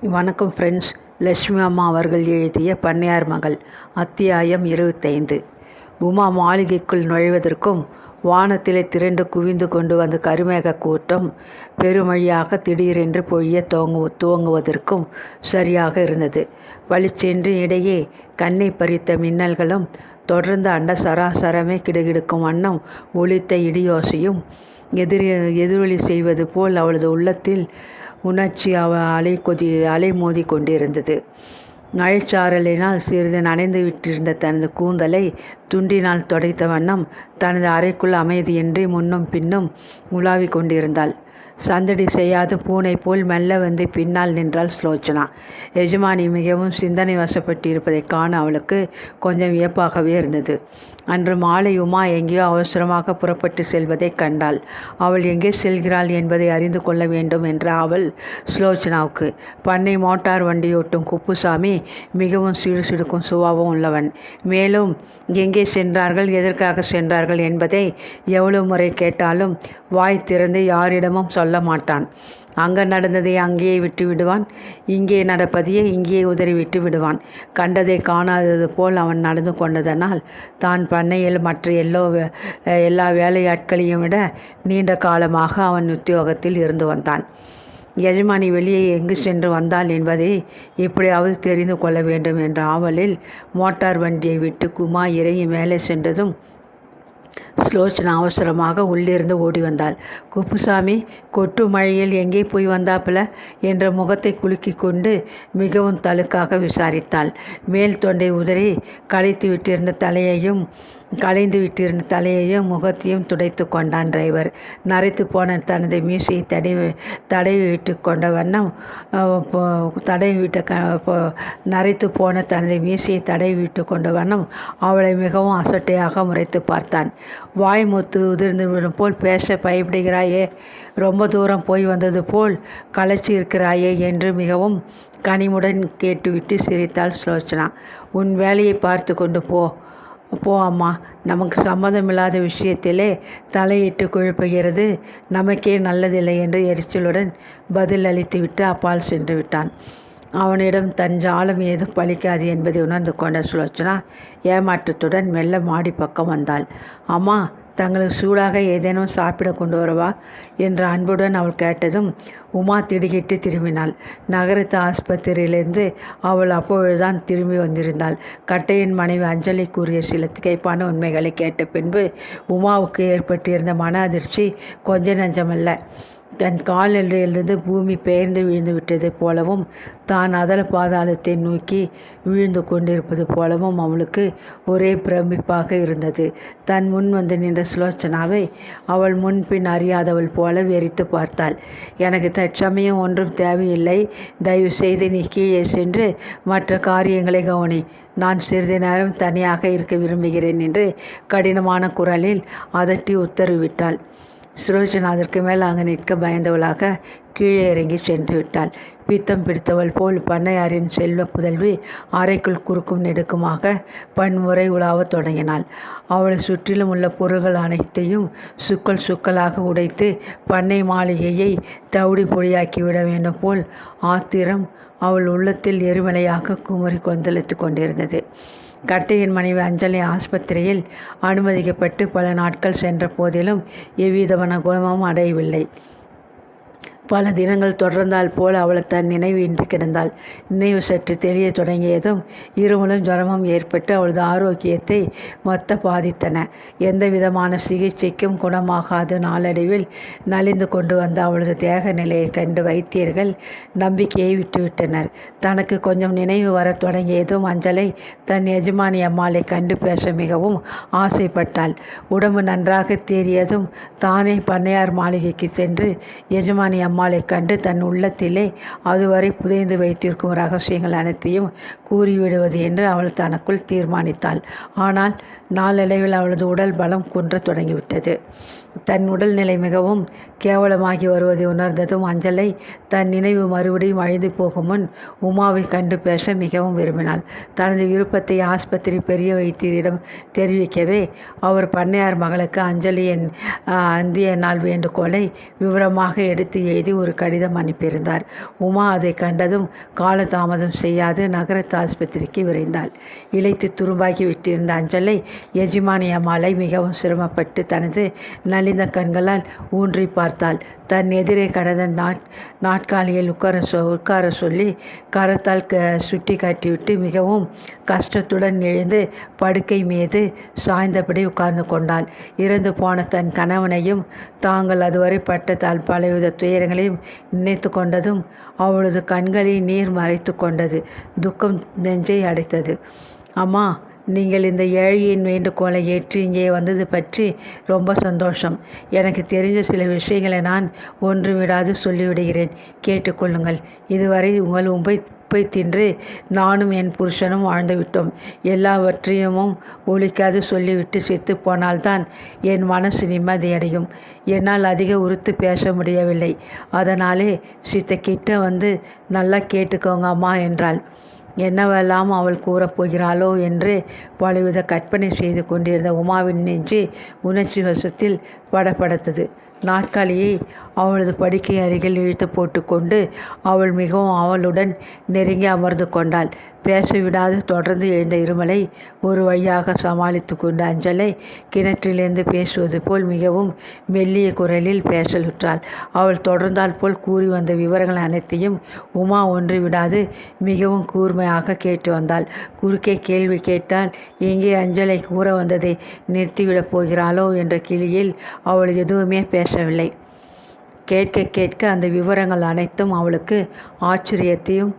வணக்கம் ஃப்ரெண்ட்ஸ். லட்சுமி அம்மா அவர்கள் எழுதிய பண்ணையார் மகள் அத்தியாயம் 25. உமா மாளிகைக்குள் நுழைவதற்கும் வானத்திலே திரண்டு குவிந்து கொண்டு வந்த கருமேக கூட்டம் பெருமழையாக திடீரென்று பொழிய துவங்குவதற்கும் சரியாக இருந்தது. பளிச்சென்று இடையே கண்ணை பறித்த மின்னல்களும் தொடர்ந்து அண்ட சராசரமே கிடுகிடுக்கும் வண்ணம் ஒலித்த இடியோசையும் எதிரொலி செய்வது போல் அவளது உள்ளத்தில் உணர்ச்சி அலை மோதி கொண்டிருந்தது. மழைச்சாரலினால் சிறிது நனைந்து விட்டிருந்த தனது கூந்தலை துண்டினால் துடைத்த வண்ணம் தனது அறைக்குள் அமைதியின்றி முன்னும் பின்னும் உலாவிக் கொண்டிருந்தாள். சந்தடி செய்யாத பூனை போல் மெல்ல வந்து பின்னால் நின்றாள் சுலோச்சனா. எஜமானி மிகவும் சிந்தனை வசப்பட்டிருப்பதை காண அவளுக்கு கொஞ்சம் வியப்பாகவே இருந்தது. அன்று மாலை உமா எங்கேயோ அவசரமாக புறப்பட்டு செல்வதை கண்டாள். அவள் எங்கே செல்கிறாள் என்பதை அறிந்து கொள்ள வேண்டும் என்ற அவள் சுலோச்சனாவுக்கு. பண்ணை மோட்டார் வண்டியோட்டும் குப்புசாமி மிகவும் சிடுசிடுக்கும் சுபாவம் உள்ளவன். மேலும் எங்கே சென்றார்கள், எதற்காக சென்றார்கள் என்பதை எவ்வளவு முறை கேட்டாலும் வாய் திறந்து யாரிடமும் சொல்ல மாட்டான். அங்கே நடந்ததை அங்கேயே விட்டு விடுவான், இங்கே நடப்பதையே இங்கேயே உதறிவிட்டு விடுவான். கண்டதை காணாதது போல் அவன் நடந்து கொண்டதனால் தான் பண்ணையில் மற்ற எல்லா வேலையாட்களையும் விட நீண்ட காலமாக அவன் உத்தியோகத்தில் இருந்து வந்தான். எஜமானி வெளியே எங்கு சென்று வந்தாள் என்பதை எப்படியாவது தெரிந்து கொள்ள வேண்டும் என்ற ஆவலில் மோட்டார் வண்டியை விட்டு குமா இறங்கி மேலே சென்றதும் சுலோச்சனா அவசரமாக உள்ளிருந்து ஓடி வந்தாள். குப்புசாமி கொட்டு மழையில் எங்கே போய் வந்தாப்புல என்ற முகத்தை குலுக்கி கொண்டு மிகவும் தழுக்காக விசாரித்தாள். மேல் தொண்டை உதறி கலைந்து விட்டிருந்த தலையையும் முகத்தையும் துடைத்து கொண்டான் டிரைவர். நரைத்து போன தனது மீசையை தடவி விட்டு கொண்ட வண்ணம் நரைத்து போன தனது மீசையை தடவி விட்டு கொண்ட வண்ணம் அவளை மிகவும் அசட்டையாக முறைத்து பார்த்தான். வாய் முத்து உதிர்ந்து விடும் போல் பேச பயப்படுகிறாயே, ரொம்ப தூரம் போய் வந்தது போல் களைச்சி இருக்கிறாயே என்று மிகவும் கனிமுடன் கேட்டுவிட்டு சிரித்தாள் சுலோச்சனா. உன் வேலையை பார்த்து கொண்டு போ அம்மா. நமக்கு சம்மதமில்லாத விஷயத்திலே தலையிட்டு குழப்புகிறது நமக்கே நல்லதில்லை என்று எரிச்சலுடன் பதில் அளித்துவிட்டு அப்பால் சென்று விட்டான். அவனிடம் தன் ஜாலம் ஏதும் பலிக்காது என்பதை உணர்ந்து கொண்ட சுலோச்சனா ஏமாற்றத்துடன் மெல்ல மாடி பக்கம் வந்தாள். அம்மா, தங்களுக்கு சூடாக ஏதேனும் சாப்பிட கொண்டு வரவா என்ற அன்புடன் அவள் கேட்டதும் உமா திடுகிட்டு திரும்பினாள். நகரத்து ஆஸ்பத்திரியிலிருந்து அவள் அப்பொழுதுதான் திரும்பி வந்திருந்தாள். கட்டையின் மனைவி அஞ்சலி கூறிய சில திகைப்பான உண்மைகளை கேட்ட பின்பு உமாவுக்கு ஏற்பட்டிருந்த மன அதிர்ச்சி கொஞ்ச நஞ்சமல்ல. தன் காலிலிருந்து பூமி பெயர்ந்து விழுந்து விட்டது போலவும் தான் அதல பாதாளத்தை நோக்கி விழுந்து கொண்டிருப்பது போலவும் அவளுக்கு ஒரே பிரமிப்பாக இருந்தது. தன் முன் வந்து நின்ற சுலோச்சனாவை அவள் முன்பின் அறியாதவள் போல வெறித்து பார்த்தாள். எனக்கு தற்சமயம் ஒன்றும் தேவையில்லை, தயவு செய்து நீ கீழே சென்று மற்ற காரியங்களை கவனி. நான் சிறிது நேரம் தனியாக இருக்க விரும்புகிறேன் என்று கடினமான குரலில் அதட்டி உத்தரவிட்டாள். சுலோச்சனா அதற்கு மேல் அங்கு நிற்க பயந்தவளாக கீழே இறங்கி சென்று விட்டாள். பித்தம் பிடித்தவள் போல் பண்ணையாரின் செல்வ புதல்வி அறைக்குள் குறுக்கும் நெடுக்குமாக பன்முறை உலாவத் தொடங்கினாள். அவளை சுற்றிலும் உள்ள பொருள்கள் அனைத்தையும் சுக்கலாக உடைத்து பண்ணை மாளிகையை தவிடி பொடியாக்கிவிட வேண்டும் போல் ஆத்திரம் அவள் உள்ளத்தில் எரிமலையாக குமரி கொந்தளித்து கொண்டிருந்தது. கட்டையின் மனைவி அஞ்சலி ஆஸ்பத்திரியில் அனுமதிக்கப்பட்டு பல நாட்கள் சென்ற போதிலும் எவ்விதமான குணமும் அடையவில்லை. பல தினங்கள் தொடர்ந்தால் போல் அவள் தன் நினைவு இன்றி கிடந்தாள். நினைவு சற்று தெரிய தொடங்கியதும் இருமலும் ஜுரமும் ஏற்பட்டு அவளது ஆரோக்கியத்தை மொத்த பாதித்தன. எந்த விதமான சிகிச்சைக்கும் குணமாகாத நாளடைவில் நலிந்து கொண்டு வந்த அவளது தேக நிலையை கண்டு வைத்தியர்கள் நம்பிக்கையை விட்டுவிட்டனர். தனக்கு கொஞ்சம் நினைவு வர தொடங்கியதும் அஞ்சலை தன் எஜமானி அம்மாளை கண்டு பேச மிகவும் ஆசைப்பட்டாள். உடம்பு நன்றாக தேறியதும் தானே பண்ணையார் மாளிகைக்கு சென்று எஜமானி அம்மாளை கண்டு தன் உள்ளத்திலே அதுவரை புதைந்து வைத்திருக்கும் ரகசியங்கள் அனைத்தையும் கூறிவிடுவது என்று அவள் தனக்குள் தீர்மானித்தாள். ஆனால் நாளடைவில் அவளது உடல் பலம் குன்றத் தொடங்கிவிட்டது. தன் உடல்நிலை மிகவும் கேவலமாகி வருவதை உணர்ந்ததும் அஞ்சலை தன் நினைவு மறுபடியும் அழிந்து போகும் முன் உமாவை கண்டு பேச மிகவும் விரும்பினாள். தனது விருப்பத்தை ஆஸ்பத்திரி பெரிய வைத்தியரிடம் தெரிவிக்கவே அவர் பண்ணையார் மகளுக்கு அஞ்சலியின் அந்திய நாள் வேண்டுகோளை விவரமாக எடுத்து எழுதி எழுதி ஒரு கடிதம் அனுப்பியிருந்தார். உமா அதை கண்டதும் காலதாமதம் செய்யாது நகரத்து ஆஸ்பத்திரிக்கு விரைந்தாள். இளைத்து துரும்பாகி விட்டிருந்த அஞ்சலை எஜமானி அம்மாளை மிகவும் சிரமப்பட்டு தனது நலிந்த கண்களால் ஊன்றி பார்த்தாள். தன் எதிரே கடந்த நாட்காலியில் உட்கார சொல்லி கரத்தால் சுட்டி காட்டிவிட்டு மிகவும் கஷ்டத்துடன் எழுந்து படுக்கை மீது சாய்ந்தபடி உட்கார்ந்து கொண்டாள். இறந்து போன தன் கணவனையும் தாங்கள் அதுவரை பட்ட பலவித துயரங்களையும் நினைத்து கொண்டதும் அவளது கண்களில் நீர் மறைத்து கொண்டது. துக்கம் நெஞ்சை அடைத்தது. அம்மா, நீங்கள் இந்த ஏழையின் வேண்டுகோளை ஏற்று இங்கே வந்தது பற்றி ரொம்ப சந்தோஷம். எனக்கு தெரிஞ்ச சில விஷயங்களை நான் ஒன்று விடாது சொல்லிவிடுகிறேன், கேட்டுக்கொள்ளுங்கள். இதுவரை உங்கள் உப்பை தின்று நானும் என் புருஷனும் வாழ்ந்துவிட்டோம். எல்லாவற்றையும் ஒழிக்காது சொல்லிவிட்டு செத்து போனால்தான் என் மனசு நிம்மதியடையும். என்னால் அதிக உறுத்து பேச முடியவில்லை. அதனாலே கிட்ட வந்து நல்லா கேட்டுக்கோங்க அம்மா என்றாள். என்னவெல்லாம் அவள் கூறப்போகிறாளோ என்று பலவித கற்பனை செய்து கொண்டிருந்த உமாவின் நெஞ்சு உணர்ச்சி வசத்தில் படபடத்தது. நாற்காலியை அவளது படுக்கை அருகில் இழுத்து போட்டுக்கொண்டு அவள் மிகவும் அவளுடன் நெருங்கி அமர்ந்து கொண்டாள். பேசவிடாது தொடர்ந்து எழுந்த இருமலை ஒரு வழியாக சமாளித்து கொண்டு அஞ்சலை கிணற்றிலிருந்து பேசுவது போல் மிகவும் மெல்லிய குரலில் பேசலுற்றாள். அவள் தொடர்ந்தால் போல் கூறி வந்த விவரங்கள் அனைத்தையும் உமா ஒன்று விடாது மிகவும் கூர்மையாக கேட்டு வந்தாள். குறுக்கே கேள்வி கேட்டால் எங்கே அஞ்சலை கூற வந்ததை நிறுத்திவிடப் போகிறாளோ என்ற கிளியில் அவள் எதுவுமே பேசவில்லை. கேட்க கேட்க அந்த விவரங்கள் அனைத்தும் அவளுக்கு ஆச்சரியத்தையும்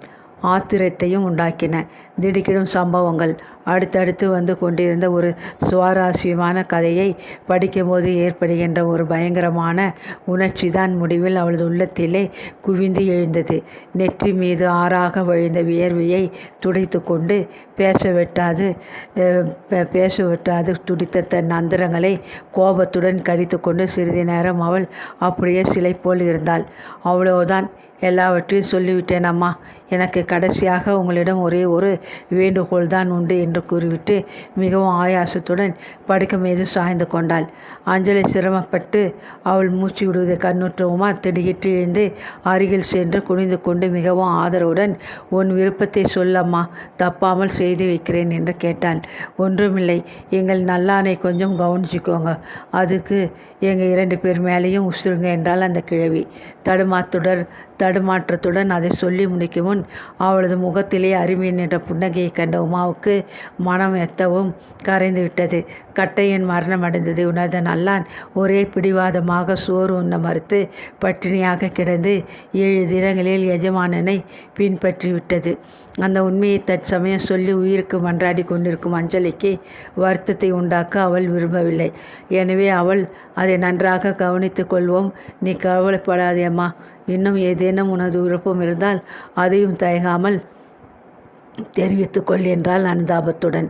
ஆத்திரத்தையும் உண்டாக்கின. திடுக்கிடும் சம்பவங்கள் அடுத்தடுத்து வந்து கொண்டிருந்த ஒரு சுவாரஸ்யமான கதையை படிக்கும்போது ஏற்படுகின்ற ஒரு பயங்கரமான உணர்ச்சி தான் முடிவில் அவளது உள்ளத்திலே குவிந்து எழுந்தது. நெற்றி மீது ஆறாக வழிந்த வியர்வையை துடைத்து கொண்டு பேச துடித்த தன் அந்தரங்களை கோபத்துடன் கடித்து கொண்டு சிறிது நேரம் அவள் அப்படியே சிலை போல் இருந்தாள். அவ்வளவுதான், எல்லாவற்றையும் சொல்லிவிட்டேன் அம்மா. எனக்கு கடைசியாக உங்களிடம் ஒரே ஒரு வேண்டுகோள் தான் உண்டு என்று கூறிவிட்டு மிகவும் ஆயாசத்துடன் படுக்கை மீது சாய்ந்து கொண்டாள். அஞ்சலை சிரமப்பட்டு அவள் மூச்சு விடுவதை கண்ணுற்ற உமா திடுக்கிட்டு எழுந்து அருகில் சென்று குனிந்து கொண்டு மிகவும் ஆதரவுடன், உன் விருப்பத்தை சொல்லம்மா, தப்பாமல் செய்து வைக்கிறேன் என்று கேட்டாள். ஒன்றுமில்லை, எங்கள் நல்லானை கொஞ்சம் கவனிச்சுக்கோங்க, அதுக்கு எங்கள் 2 பேர் மேலேயும் உசுருங்க என்றாள் அந்த கிழவி. தடுமாற்றத்துடன் அதை சொல்லி முடிக்கும் முன் அவளது முகத்திலே அருமை நின்ற புன்னகையை கண்ட உமாவுக்கு மனம் எத்தவும் கரைந்து விட்டது. கட்டையன் மரணம் அடைந்ததை உணர்ந்த நல்லான் ஒரே பிடிவாதமாக சோறு உண்ண மறுத்து பட்டினியாக கிடந்து 7 தினங்களில் எஜமானனை பின்பற்றிவிட்டது. அந்த உண்மையை தற்சமயம் சொல்லி உயிருக்கு மன்றாடி கொண்டிருக்கும் அஞ்சலிக்கு வருத்தத்தை உண்டாக்க அவள் விரும்பவில்லை. எனவே அவள் அதை நன்றாக கவனித்து கொள்வோம், நீ கவலைப்படாதே அம்மா. இன்னும் ஏதேனும் உனது விருப்பம் இருந்தால் அதையும் தயங்காமல் தெரிவித்துக்கொள் என்றாள் அனுதாபத்துடன்.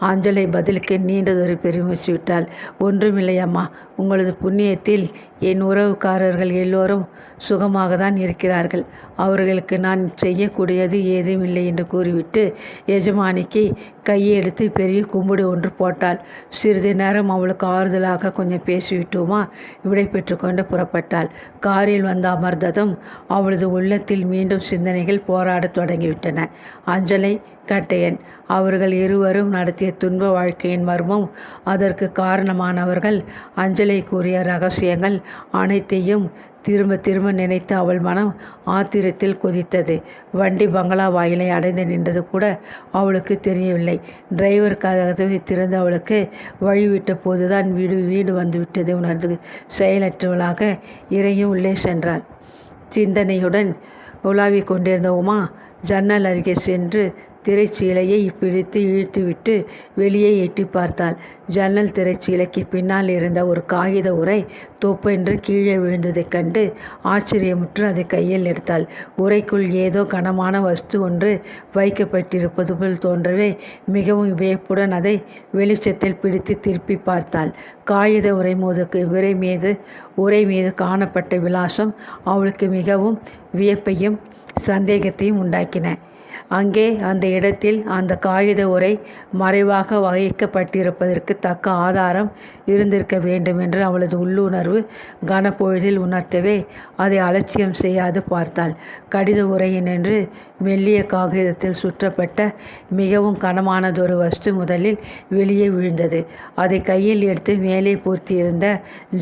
ஆஞ்சலை பதிலுக்கு நீண்டதொரு பெருமூச்சு விட்டாள். ஒன்றுமில்லை அம்மா, உங்களது புண்ணியத்தில் என் உறவுக்காரர்கள் எல்லோரும் சுகமாக தான் இருக்கிறார்கள். அவர்களுக்கு நான் செய்யக்கூடியது ஏதும் இல்லை என்று கூறிவிட்டு எஜமானிக்கு கையை எடுத்து பெரிய கும்பிடு ஒன்று போட்டாள். சிறிது நேரம் அவளுக்கு ஆறுதலாக கொஞ்சம் பேசிவிட்டோமா விடை பெற்று கொண்டு புறப்பட்டாள். காரில் வந்து அமர்ந்ததும் அவளது உள்ளத்தில் மீண்டும் சிந்தனைகள் போராடத் தொடங்கிவிட்டன. அஞ்சலை, கட்டையன் அவர்கள் இருவரும் நடத்திய துன்ப வாழ்க்கையின் மர்மம், அதற்கு காரணமானவர்கள், அஞ்சலை கூறிய ரகசியங்கள் அனைத்தையும் திரும்ப திரும்ப நினைத்து அவள் மனம் ஆத்திரத்தில் கொதித்தது. வண்டி பங்களா வாயிலை அடைந்து நின்றது கூட அவளுக்கு தெரியவில்லை. டிரைவர் கதவை திறந்து அவளுக்கு வழிவிட்ட போதுதான் வீடு வந்துவிட்டதை உணர்ந்து செயலற்றவளாக இறங்கி உள்ளே சென்றாள். சிந்தனையுடன் உலாவிக் கொண்டிருந்த உமா ஜன்னல் அருகே சென்று திரைச்சீலையை பிடித்து இழுத்துவிட்டு வெளியே எட்டி பார்த்தாள். ஜன்னல் திரைச்சீலைக்கு பின்னால் இருந்த ஒரு காகித உரை தொப்பென்று கீழே விழுந்ததைக் கண்டு ஆச்சரியமுற்று அதை கையில் எடுத்தாள். உரைக்குள் ஏதோ கனமான வஸ்து ஒன்று வைக்கப்பட்டிருப்பது போல் தோன்றவே மிகவும் வியப்புடன் அதை வெளிச்சத்தில் பிடித்து திருப்பி பார்த்தாள். காகித உரை மீது காணப்பட்ட விலாசம் அவளுக்கு மிகவும் வியப்பையும் சந்தேகத்தையும் உண்டாக்கின. அங்கே அந்த இடத்தில் அந்த காகித உரை மறைவாக வகைக்கப்பட்டிருப்பதற்கு தக்க ஆதாரம் இருந்திருக்க வேண்டும் என்று அவளது உள்ளுணர்வு கனப்பொழுதில் உணர்த்தவே அதை அலட்சியம் செய்யாது பார்த்தாள். கடித உரையினின்று மெல்லிய காகிதத்தில் சுற்றப்பட்ட மிகவும் கனமானதொரு வஸ்து முதலில் வெளியே விழுந்தது. அதை கையில் எடுத்து மேலே பூர்த்தியிருந்த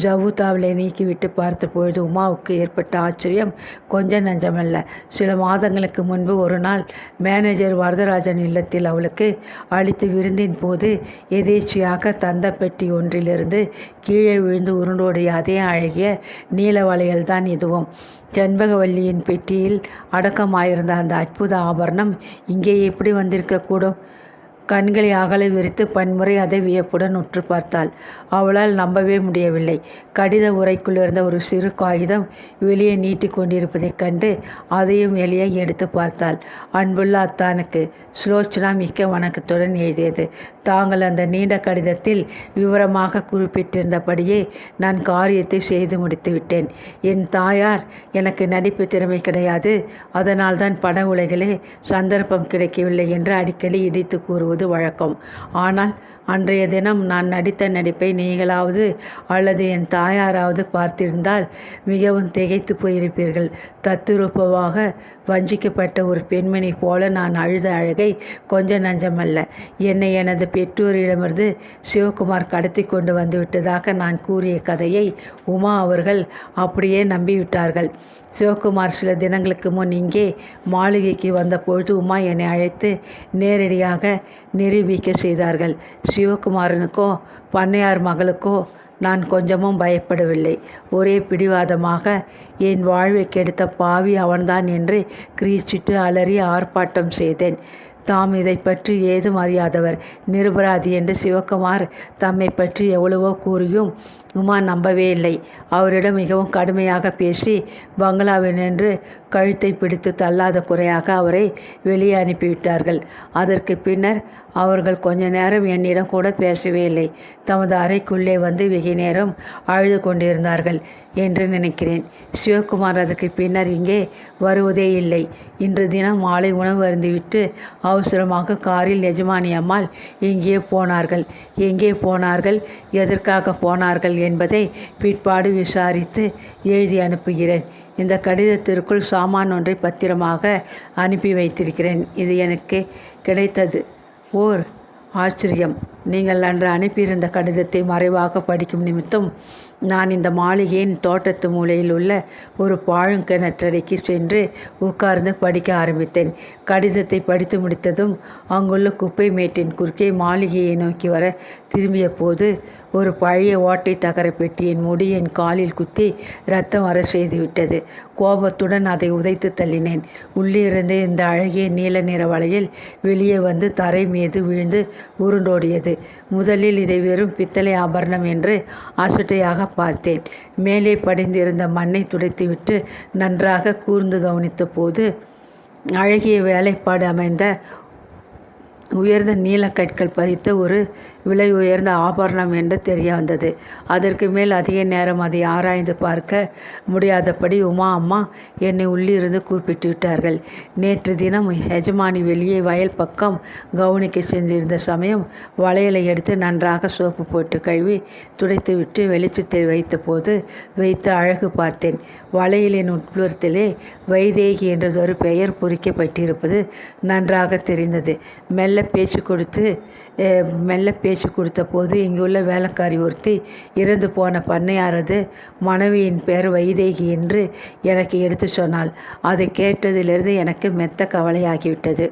ஜவ்வு தாவலை நீக்கிவிட்டு பார்த்தபொழுது உமாவுக்கு ஏற்பட்ட ஆச்சரியம் கொஞ்சம் நஞ்சமல்ல. சில மாதங்களுக்கு முன்பு ஒரு நாள் மேனேஜர் வரதராஜன் இல்லத்தில் அவளுக்கு அளித்த விருந்தின் போது எதேச்சியாக தந்த பெட்டி ஒன்றிலிருந்து கீழே விழுந்து உருண்டோடிய அதே அழகிய நீல வளையல்தான் இதுவும். செண்பகவல்லியின் பெட்டியில் அடக்கமாயிருந்த அந்த அற்புத ஆபரணம் இங்கே எப்படி வந்திருக்கக்கூடும்? கண்களை அகல விரித்து பன்முறை அதை வியப்புடன் உற்று பார்த்தாள். அவளால் நம்பவே முடியவில்லை. கடித உரைக்குள் இருந்த ஒரு சிறு காகிதம் வெளியே நீட்டி கொண்டிருப்பதைக் கண்டு அதையும் வெளியே எடுத்து பார்த்தாள். அன்புள்ள அத்தானுக்கு சுலோச்சனா மிக்க வணக்கத்துடன் எழுதியது. தாங்கள் அந்த நீண்ட கடிதத்தில் விவரமாக குறிப்பிட்டிருந்தபடியே நான் காரியத்தை செய்து முடித்து விட்டேன். என் தாயார் எனக்கு நடிப்பு திறமை கிடையாது, அதனால்தான் பட உலகிலே சந்தர்ப்பம் கிடைக்கவில்லை என்று அடிக்கடி இடித்து கூறுவது வழக்கம். ஆனால் அன்றைய தினம் நான் நடித்த நடிப்பை நீங்களாவது அல்லது என் தாயாராவது பார்த்திருந்தால் மிகவும் திகைத்து போயிருப்பீர்கள். தத்துரூபமாக வஞ்சிக்கப்பட்ட ஒரு பெண்மணி போல நான் அழுத அழகை கொஞ்சம் நஞ்சமல்ல. என்னை எனது பெற்றோரிடமிருந்து சிவகுமார் கடத்தி கொண்டு வந்துவிட்டதாக நான் கூறிய கதையை உமா அவர்கள் அப்படியே நம்பிவிட்டார்கள். சிவகுமார் சில தினங்களுக்கு முன் இங்கே மாளிகைக்கு வந்தபொழுது உமா என்னை அழைத்து நேரடியாக நிரூபிக்க செய்தார்கள். சிவகுமாரனுக்கோ பண்ணையார் மகளுக்கோ நான் கொஞ்சமும் பயப்படவில்லை. ஒரே பிடிவாதமாக என் வாழ்வை கெடுத்த பாவி அவன்தான் என்று கிரீச்சிட்டு அலறி ஆர்ப்பாட்டம் செய்தேன். தாம் இதை பற்றி ஏதும் அறியாதவர், நிரபராதி என்று சிவகுமார் தம்மை பற்றி எவ்வளவோ கூறியும் உமா நம்பவே இல்லை. அவரிடம் மிகவும் கடுமையாக பேசி பங்களாவினின்று கழுத்தை பிடித்து தள்ளாத குறையாக அவரை வெளியே அனுப்பிவிட்டார்கள். அதற்கு பின்னர் அவர்கள் கொஞ்ச நேரம் என்னிடம் கூட பேசவே இல்லை. தமது அறைக்குள்ளே வந்து வெகு நேரம் அழுது கொண்டிருந்தார்கள் என்று நினைக்கிறேன். சிவகுமார் அதற்கு பின்னர் இங்கே வருவதே இல்லை. இன்று தினம் மாலை உணவு அருந்திவிட்டு அவசரமாக காரில் எஜமானி அம்மாள் எங்கே போனார்கள், எங்கே போனார்கள், எதற்காக போனார்கள் என்பதை பிற்பாடு விசாரித்து எழுதி அனுப்புகிறேன். இந்த கடிதத்திற்குள் சாமான் ஒன்றை பத்திரமாக அனுப்பி வைத்திருக்கிறேன். இது எனக்கு கிடைத்தது ஓர் ஆச்சரியம். நீங்கள் அன்று அனுப்பியிருந்த கடிதத்தை மறைவாக படிக்கும் நிமித்தம் நான் இந்த மாளிகையின் தோட்டத்து மூலையில் உள்ள ஒரு பாழுங்கிணற்றடிக்கு சென்று உட்கார்ந்து படிக்க ஆரம்பித்தேன். கடிதத்தை படித்து முடித்ததும் அங்குள்ள குப்பை மேட்டின் குறுக்கே மாளிகையை நோக்கி வர திரும்பிய போது ஒரு பழைய ஓட்டை தகர பெட்டியின் முடி என் காலில் குத்தி இரத்தம் வர செய்துவிட்டது. கோபத்துடன் அதை உதைத்து தள்ளினேன். உள்ளிருந்து இந்த அழகிய நீல நிற வளையல் வெளியே வந்து தரை மீது விழுந்து உருண்டோடியது. முதலில் இதை வெறும் பித்தளை ஆபரணம் என்று அசட்டையாக பார்த்தேன். மேலே படிந்திருந்த மண்ணை துடைத்துவிட்டு நன்றாக கூர்ந்து கவனித்த போது அழகிய வேலைப்பாடு அமைந்த உயர்ந்த நீலக்கற்கள் பதித்த ஒரு விலை உயர்ந்த ஆபரணம் என்று தெரிய வந்தது. அதற்கு மேல் அதிக நேரம் அதை ஆராய்ந்து பார்க்க முடியாதபடி உமா அம்மா என்னை உள்ளிருந்து கூப்பிட்டு விட்டார்கள். நேற்று தினம் எஜமானி வெளியே வயல் பக்கம் கவனிக்க சென்றிருந்த சமயம் வளையலை எடுத்து நன்றாக சோப்பு போட்டு கழுவி துடைத்துவிட்டு வெளிச்சத்தை வைத்த போது வைத்த அழகு பார்த்தேன். வளையலின் உட்புறத்திலே வைதேகி என்றதொரு பெயர் பொறிக்கப்பட்டிருப்பது நன்றாக தெரிந்தது. மெல்ல பேச்சு கொடுத்த போது இங்குள்ள வேலைக்காரி ஒருத்தி இறந்து போன பண்ணையாரது மனைவியின் பெயர் வைதேகி என்று எனக்கு எடுத்து சொன்னாள். அதை கேட்டதிலிருந்து எனக்கு மெத்த கவலையாகிவிட்டது.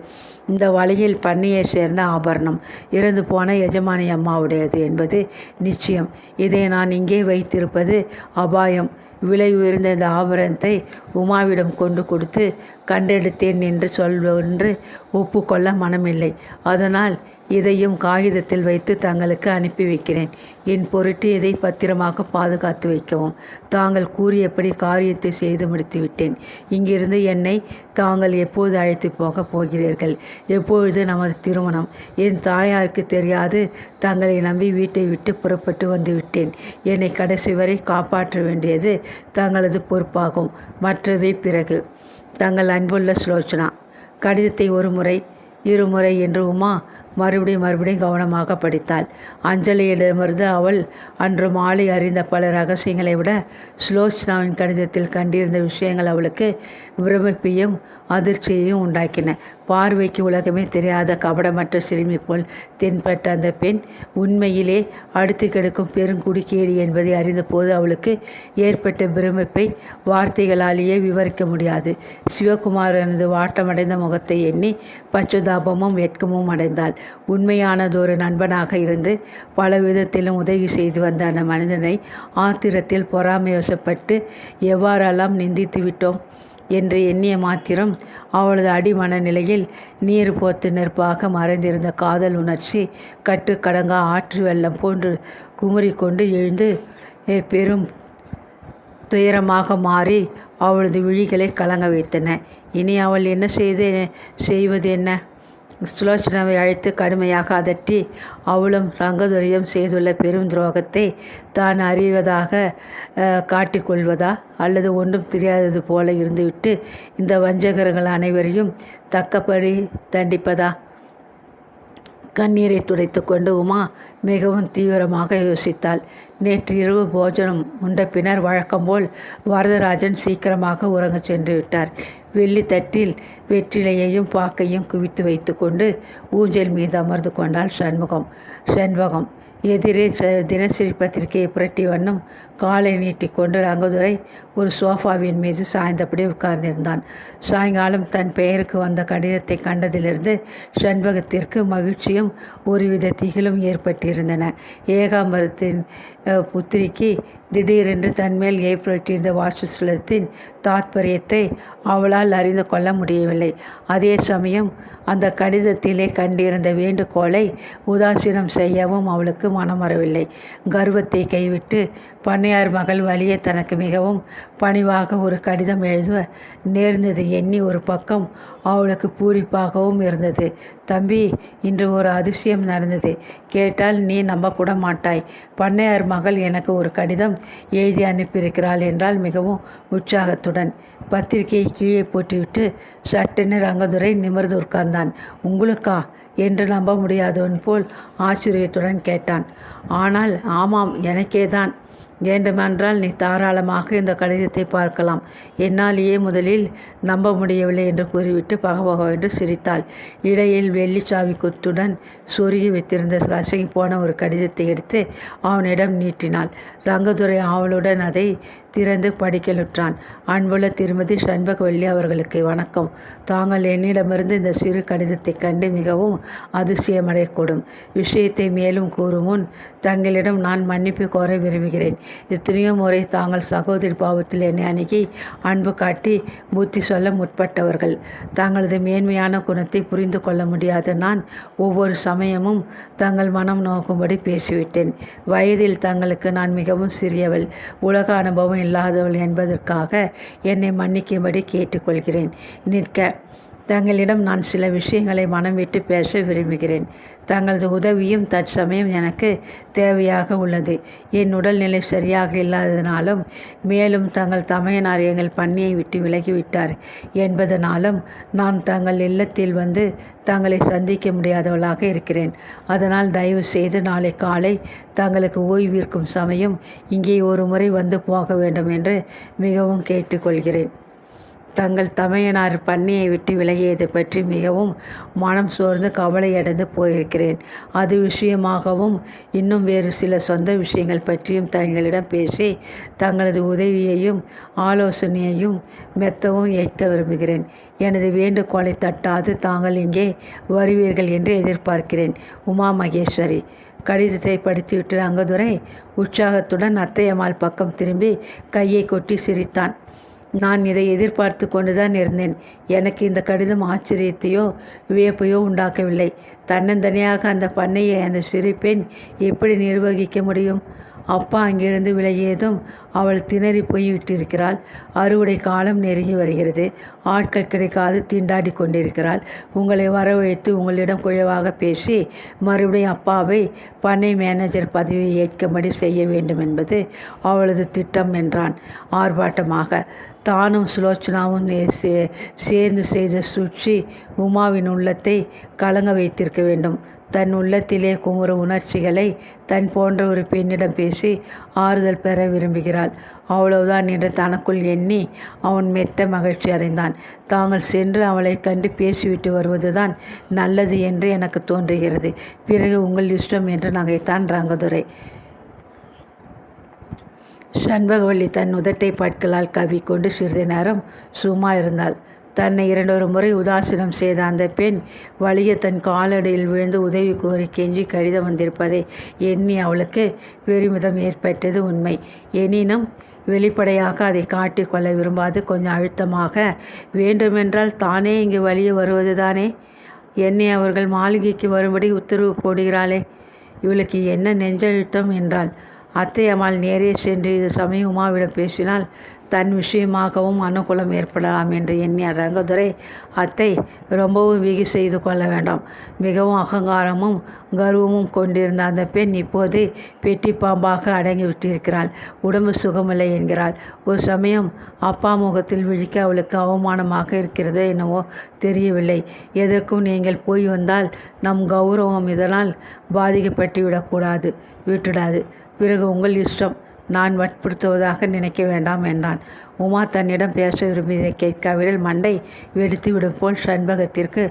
இந்த வளையல் பண்ணையை சேர்ந்த ஆபரணம், இறந்து போன எஜமானி அம்மாவுடையது என்பது நிச்சயம். இதை நான் இங்கே வைத்திருப்பது அபாயம். விலை உயர்ந்த இந்த ஆபரணத்தை உமாவிடம் கொண்டு கொடுத்து கண்டெடுத்தேன் என்று சொல்வென்று ஒப்புக்கொள்ள மனமில்லை. அதனால் இதையும் காகிதத்தில் வைத்து தங்களுக்கு அனுப்பி வைக்கிறேன். என் பொருட்டு இதை பத்திரமாக பாதுகாத்து வைக்கவும். தாங்கள் கூறியபடி காரியத்தை செய்து முடித்துவிட்டேன். இங்கிருந்து என்னை தாங்கள் எப்போது அழைத்து போகப் போகிறீர்கள்? எப்பொழுது நமது திருமணம்? என் தாயாருக்கு தெரியாது தங்களை நம்பி வீட்டை விட்டு புறப்பட்டு வந்துவிட்டேன். என்னை கடைசி வரை காப்பாற்ற வேண்டியது தங்களது பொறுப்பாகும். மற்றவை பிறகு. தங்கள் அன்புள்ள சுலோச்சனா. கடிதத்தை ஒரு முறை இருமுறை என்று உமா மறுபடியும் கவனமாக படித்தாள். அஞ்சலியிடமிருந்து அவள் அன்று மாலை அறிந்த பல ரகசியங்களை விட சுலோச்சனாவின் கடிதத்தில் கண்டிருந்த விஷயங்கள் அவளுக்கு பிரமிப்பையும் அதிர்ச்சியையும் உண்டாக்கின. பார்வைக்கு உலகமே தெரியாத கபடமற்ற சிறுமி போல் தென்பட்ட அந்த பெண் உண்மையிலே அடுத்து கிடக்கும் பெருங்குடிக்கேடி என்பதை அறிந்தபோது அவளுக்கு ஏற்பட்ட பிரமிப்பை வார்த்தைகளாலேயே விவரிக்க முடியாது. சிவகுமாரனது வாட்டமடைந்த முகத்தை எண்ணி பச்சுதாபமும் வெட்கமும் அடைந்தாள். உண்மையானதொரு நண்பனாக இருந்து பல விதத்திலும் உதவி செய்து வந்த அந்த மனிதனை ஆத்திரத்தில் பொறாமைவசப்பட்டு எவ்வாறெல்லாம் நிந்தித்து விட்டோம் என்று எண்ணிய மாத்திரம் அவளது அடிமன நிலையில் நீர் போத்து நெருப்பாக மறைந்திருந்த காதல் உணர்ச்சி கட்டுக்கடங்கா ஆற்று வெள்ளம் போன்று குமுறிக்கொண்டு எழுந்து பெரும் துயரமாக மாறி அவளது விழிகளை கலங்க வைத்தன. இனி அவள் என்ன செய்வது என்ன? சுலோச்சனாவை அழைத்து கடுமையாக அதட்டி அவளும் ரங்கதுரையும் செய்துள்ள பெரும் துரோகத்தை தான் அறிவதாக காட்டிக்கொள்வதா, அல்லது ஒன்றும் தெரியாதது போல இருந்துவிட்டு இந்த வஞ்சகர்கள் அனைவரையும் தக்கப்படி தண்டிப்பதா? கண்ணீரை துடைத்து கொண்டு உமா மிகவும் தீவிரமாக யோசித்தாள். நேற்று இரவு போஜனம் உண்ட பின்னர் வழக்கம்போல் வரதராஜன் சீக்கிரமாக உறங்கச் சென்று விட்டார். வெள்ளித்தட்டில் வெற்றிலையையும் பாக்கையும் குவித்து வைத்து கொண்டு ஊஞ்சல் மீது அமர்ந்து கொண்டாள் செண்பகம். எதிரே தினசரி பத்திரிகையை புரட்டி வண்ணம் காலை நீட்டிக்கொண்டு ரங்கதுரை ஒரு சோஃபாவின் மீது சாய்ந்தபடி உட்கார்ந்திருந்தான். சாயங்காலம் தன் பெயருக்கு வந்த கடிதத்தை கண்டதிலிருந்து செண்பகத்திற்கு மகிழ்ச்சியும் ஒருவித திகிலும் ஏற்பட்டிருந்தன. ஏகாம்பரத்தின் புத்திரிக்கு திடீரென்று தன்மேல் ஏற்பட்டிருந்த வாசுஸ்லத்தின் தாத்பரியத்தை அவளால் அறிந்து கொள்ள முடியவில்லை. அதே சமயம் அந்த கடிதத்திலே கண்டிருந்த வேண்டுகோளை உதாசீனம் செய்யவும் அவளுக்கு மனம் வரவில்லை. கர்வத்தை கைவிட்டு பண்ணையார் மகள் வழியே தனக்கு மிகவும் பணிவாக ஒரு கடிதம் எழுத நேர்ந்தது எண்ணி ஒரு பக்கம் அவளுக்கு பூரிப்பாகவும் இருந்தது. தம்பி, இன்று ஒரு அதிசயம் நடந்தது. கேட்டால் நீ நம்பக்கூட மாட்டாய். பண்ணையார் மகள் எனக்கு ஒரு கடிதம் எழுதி அனுப்பியிருக்கிறாள் என்றால் மிகவும் உற்சாகத்துடன். பத்திரிகையை கீழே போட்டுவிட்டு சட்டென்று ரங்கதுரை நிமிர்ந்து உட்கார்ந்தான். உங்களுக்கா என்று நம்ப முடியாதவன் போல் ஆச்சரியத்துடன் கேட்டான். ஆனால் ஆமாம், எனக்கேதான். வேண்டுமென்றால் நீ தாராளமாக இந்த கடிதத்தை பார்க்கலாம். என்னாலேயே முதலில் நம்ப முடியவில்லை என்று கூறிவிட்டு பகபகவென்று சிரித்தாள். இடையில் வெள்ளிச்சாவி குத்துடன் சொருகி வைத்திருந்த கசகி போன ஒரு கடிதத்தை எடுத்து அவனிடம் நீட்டினாள். ரங்கதுரை அவளுடன் அதை திறந்து படிக்கலுற்றான். அன்புள்ள திருமதி செண்பகவல்லி அவர்களுக்கு வணக்கம். தாங்கள் என்னிடமிருந்து இந்த சிறு கடிதத்தை கண்டு மிகவும் அதிசயமடையக்கூடும். விஷயத்தை மேலும் கூறும் முன் தங்களிடம் நான் மன்னிப்பு கோர விரும்புகிறேன். எத்தனையோ முறை தாங்கள் சகோதரி பாவத்தில் என்னை அணுகி அன்பு காட்டி புத்தி சொல்ல முற்பட்டவர்கள். தங்களது மேன்மையான குணத்தை புரிந்து கொள்ள முடியாத நான் ஒவ்வொரு சமயமும் தங்கள் மனம் நோக்கும்படி பேசிவிட்டேன். வயதில் தங்களுக்கு நான் மிகவும் சிறியவள், உலக அனுபவம் இல்லாதவள் என்பதற்காக என்னை மன்னிக்கும்படி கேட்டுக்கொள்கிறேன். நிற்க தங்களிடம் நான் சில விஷயங்களை மனம் விட்டு பேச விரும்புகிறேன். தங்களது உதவியும் தற்சமயம் எனக்கு தேவையாக உள்ளது. என் உடல்நிலை சரியாக இல்லாததினாலும் மேலும் தங்கள் தமையனார் எங்கள் பண்ணையை விட்டு விலகிவிட்டார் என்பதனாலும் நான் தங்கள் இல்லத்தில் வந்து தங்களை சந்திக்க முடியாதவளாக இருக்கிறேன். அதனால் தயவு செய்து நாளை காலை தங்களுக்கு ஓய்விருக்கும் சமயம் இங்கே ஒரு முறை வந்து போக வேண்டும் என்று மிகவும் கேட்டுக்கொள்கிறேன். தங்கள் தமையனார் பண்ணையை விட்டு விலகியதை பற்றி மிகவும் மனம் சோர்ந்து கவலையடைந்து போயிருக்கிறேன். அது விஷயமாகவும் இன்னும் வேறு சில சொந்த விஷயங்கள் பற்றியும் தங்களிடம் பேசி தங்களது உதவியையும் ஆலோசனையையும் மெத்தவும் ஏற்க விரும்புகிறேன். எனது வேண்டுகோளை தட்டாது தாங்கள் இங்கே வருவீர்கள் என்று எதிர்பார்க்கிறேன். உமா மகேஸ்வரி. கடிதத்தை படித்துவிட்டு ரங்கதுரை உற்சாகத்துடன் அத்தையம்மாள் பக்கம் திரும்பி கையை கொட்டி சிரித்தான். நான் இதை எதிர்பார்த்து கொண்டுதான் இருந்தேன். எனக்கு இந்த கடிதம் ஆச்சரியத்தையோ வியப்பையோ உண்டாக்கவில்லை. தன்னந்தனியாக அந்த பண்ணையை அந்த சிறு பெண் எப்படி நிர்வகிக்க முடியும்? அப்பா அங்கிருந்து விலகியதும் அவள் திணறி போய் விட்டிருக்கிறாள். அறுவடை காலம் நெருங்கி வருகிறது. ஆட்கள் கிடைக்காது திண்டாடி கொண்டிருக்கிறாள். உங்களை வரவழைத்து உங்களிடம் குறைவாக பேசி மறுபடியும் அப்பாவை பண்ணை மேனேஜர் பதவியை ஏற்கும்படி செய்ய வேண்டும் என்பது அவளது திட்டம் என்றான் ஆர்ப்பாட்டமாக. தானும் சுலோச்சனாவும் சேர்ந்து செய்த சூழ்ச்சி உமாவின் உள்ளத்தை கலங்க வைத்திருக்க வேண்டும். தன் உள்ளத்திலே குமுறும் உணர்ச்சிகளை தன் போன்ற ஒரு பெண்ணிடம் பேசி ஆறுதல் பெற விரும்புகிறாள். அவ்வளவுதான் என்று தனக்குள் எண்ணி அவன் மெத்த மகிழ்ச்சி அடைந்தான். தாங்கள் சென்று அவளை கண்டு பேசிவிட்டு வருவதுதான் நல்லது என்று எனக்கு தோன்றுகிறது. பிறகு உங்கள் இஷ்டம் என்று நகைத்தான் ரங்கதுரை. சண்பகவல்லி தன் உதட்டை பற்களால் கவ்விக்கொண்டு சிறிது நேரம் சும்மா இருந்தாள். தன்னை 2 முறை உதாசீனம் செய்த அந்த பெண் வலிய தன் காலடியில் விழுந்து உதவி கோரி கெஞ்சி கடிதம் வந்திருப்பதை எண்ணி அவளுக்கு பெருமிதம் ஏற்பட்டது உண்மை. எனினும் வெளிப்படையாக அதை காட்டிக்கொள்ள விரும்பாது கொஞ்சம் அழுத்தமாக, வேண்டுமென்றால் தானே இங்கு வழியே வருவதுதானே, என்னை அவர்கள் மாளிகைக்கு வரும்படி உத்தரவு போடுகிறாளே, இவளுக்கு என்ன நெஞ்சழுத்தம் என்றாள். அத்தை அம்மாள் நேரே சென்று இது சமயம் உமாவிடம் பேசினால் தன் விஷயமாகவும் அனுகூலம் ஏற்படலாம் என்று எண்ணிய ரங்கதுரை, அத்தை ரொம்பவும் வெகு செய்து கொள்ள வேண்டாம். மிகவும் அகங்காரமும் கர்வமும் கொண்டிருந்த அந்த பெண் இப்போது பெட்டி பாம்பாக அடங்கிவிட்டிருக்கிறாள். உடம்பு சுகமில்லை என்கிறாள். ஒரு சமயம் அப்பா முகத்தில் விழிக்க அவளுக்கு அவமானமாக இருக்கிறதோ என்னவோ தெரியவில்லை. எதற்கும் நீங்கள் போய் வந்தால் நம் கௌரவம் இதனால் பாதிக்கப்பட்டு விட்டுடாது. பிறகு உங்கள் இஷ்டம். நான் வற்புறுத்துவதாக நினைக்க வேண்டாம் என்றான். உமா தன்னிடம் பேச விரும்பியதை கேட்காவிடில் மண்டை வெடித்துவிடும் போல் சண்பகத்திற்கு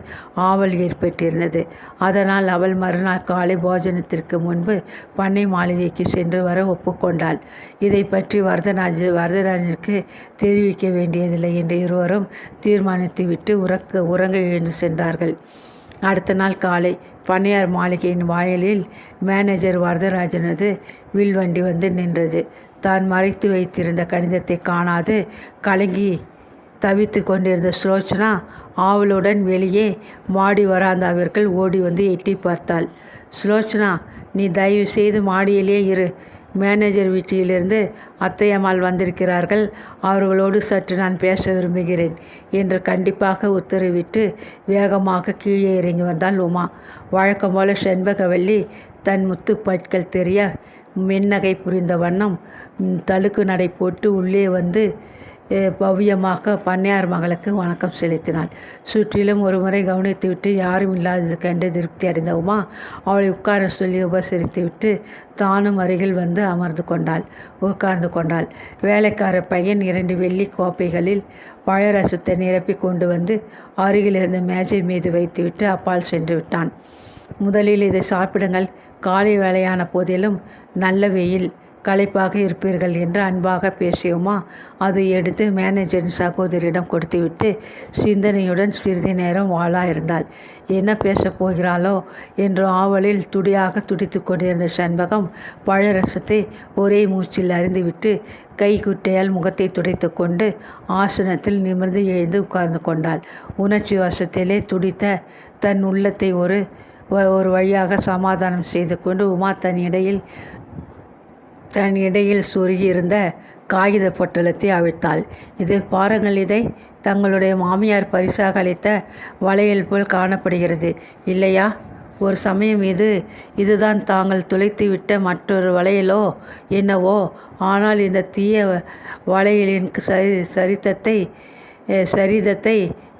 ஆவல் ஏற்பட்டிருந்தது. அதனால் அவள் மறுநாள் காலை போஜனத்திற்கு முன்பு பண்ணை மாளிகைக்கு சென்று வர ஒப்புக்கொண்டாள். இதை பற்றி வரதராஜனுக்கு தெரிவிக்க வேண்டியதில்லை என்று இருவரும் தீர்மானித்துவிட்டு உறங்க எழுந்து சென்றார்கள். அடுத்த நாள் காலை பண்ணையார் மாளிகையின் வாயிலில் மேனேஜர் வரதராஜனது வில்வண்டி வந்து நின்றது. தான் மறைத்து வைத்திருந்த கடிதத்தை காணாது கலங்கி தவித்து கொண்டிருந்த சுலோச்சனா ஆவலுடன் வெளியே மாடி வராந்தாவிற்குள் ஓடி வந்து எட்டி பார்த்தாள். சுலோச்சனா, நீ தயவு செய்து மாடியிலே இரு. மேனேஜர் வீட்டிலிருந்து அத்தையம்மாள் வந்திருக்கிறார்கள். அவர்களோடு சற்று நான் பேச விரும்புகிறேன் என்று கண்டிப்பாக உத்தரவிட்டு வேகமாக கீழே இறங்கி வந்தாள் உமா. வழக்கம் போல செண்பகவல்லி தன் முத்து பற்கள் தெரிய மென்னகை புரிந்த வண்ணம் தழுக்கு நடை போட்டு உள்ளே வந்து பவ்யமாக பண்ணையார் மகளுக்கு வணக்கம் செலுத்தினாள். சுற்றிலும் ஒருமுறை கவனித்துவிட்டு யாரும் இல்லாதது கண்டு திருப்தி அடைந்த உமா அவளை உட்கார சொல்லி உபசரித்துவிட்டு தானும் அருகில் வந்து உட்கார்ந்து கொண்டாள். வேலைக்கார பையன் 2 வெள்ளி கோப்பைகளில் பழரசத்தை நிரப்பி கொண்டு வந்து அருகில் இருந்த மேஜை மீது வைத்துவிட்டு அப்பால் சென்று விட்டான். முதலில் இதை சாப்பிடுங்கள். காலை வேளையான போதிலும் நல்ல வெயில், களைப்பாக இருப்பீர்கள் என்று அன்பாக பேசியுமா அதை எடுத்து மேனேஜரின் சகோதரியிடம் கொடுத்துவிட்டு சிந்தனையுடன் சிறிது நேரம் இருந்தாள். என்ன பேசப் போகிறாளோ என்று ஆவலில் துடியாக துடித்து கொண்டிருந்த சண்பகம் பழரசத்தை ஒரே மூச்சில் அறிந்துவிட்டு கைக்குட்டையால் முகத்தை துடைத்து கொண்டு ஆசனத்தில் நிமிர்ந்து எழுந்து உட்கார்ந்து கொண்டாள். உணர்ச்சி வசத்திலே துடித்த தன் உள்ளத்தை ஒரு வழியாக சமாதானம் செய்து கொண்டு உமா தன் இடையில் சொருகியிருந்த காகித பொட்டலத்தை அவிழ்த்தாள். இது பாருங்கள், இதை தங்களுடைய மாமியார் பரிசாக அளித்த வளையல் போல் காணப்படுகிறது இல்லையா? ஒரு சமயம் இதுதான் தாங்கள் துளைத்துவிட்ட மற்றொரு வளையலோ என்னவோ. ஆனால் இந்த தீய வளையலின் சரிதத்தை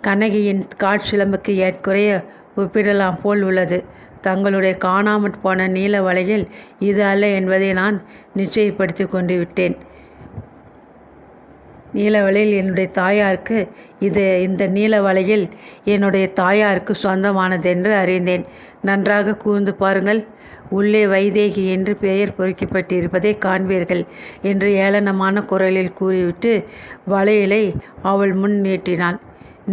கண்ணகியின் காட்சிலம்புக்கு ஏற்குறைய ஒப்பிடலாம் போல் உள்ளது. தங்களுடைய காணாமற் போன நீல வளையல் இது அல்ல என்பதை நான் நிச்சயப்படுத்தி கொண்டு விட்டேன். நீல வளையல் என்னுடைய தாயாருக்கு இந்த நீல வளையல் என்னுடைய தாயாருக்கு சொந்தமானதென்று அறிந்தேன். நன்றாக கூர்ந்து பாருங்கள். உள்ளே வைதேகி என்று பெயர் பொறிக்கப்பட்டிருப்பதை காண்பீர்கள் என்று ஏளனமான குரலில் கூறிவிட்டு வளையலை அவள் முன் நீட்டினாள்.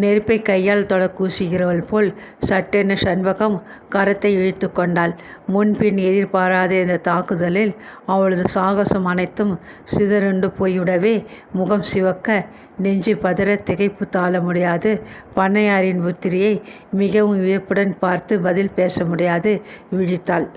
நெருப்பை கையால் தொட கூசுகிறவள் போல் சட்டென சண்பகம் கரத்தை இழுத்து கொண்டாள். முன்பின் எதிர்பாராத இந்த தாக்குதலில் அவளது சாகசம் அனைத்தும் சிதறுண்டு போய்விடவே முகம் சிவக்க நெஞ்சு பதற திகைப்பு தாழ முடியாது பண்ணையாரின் புத்திரியை மிகவும் வியப்புடன் பார்த்து பதில் பேச முடியாது விழித்தாள்.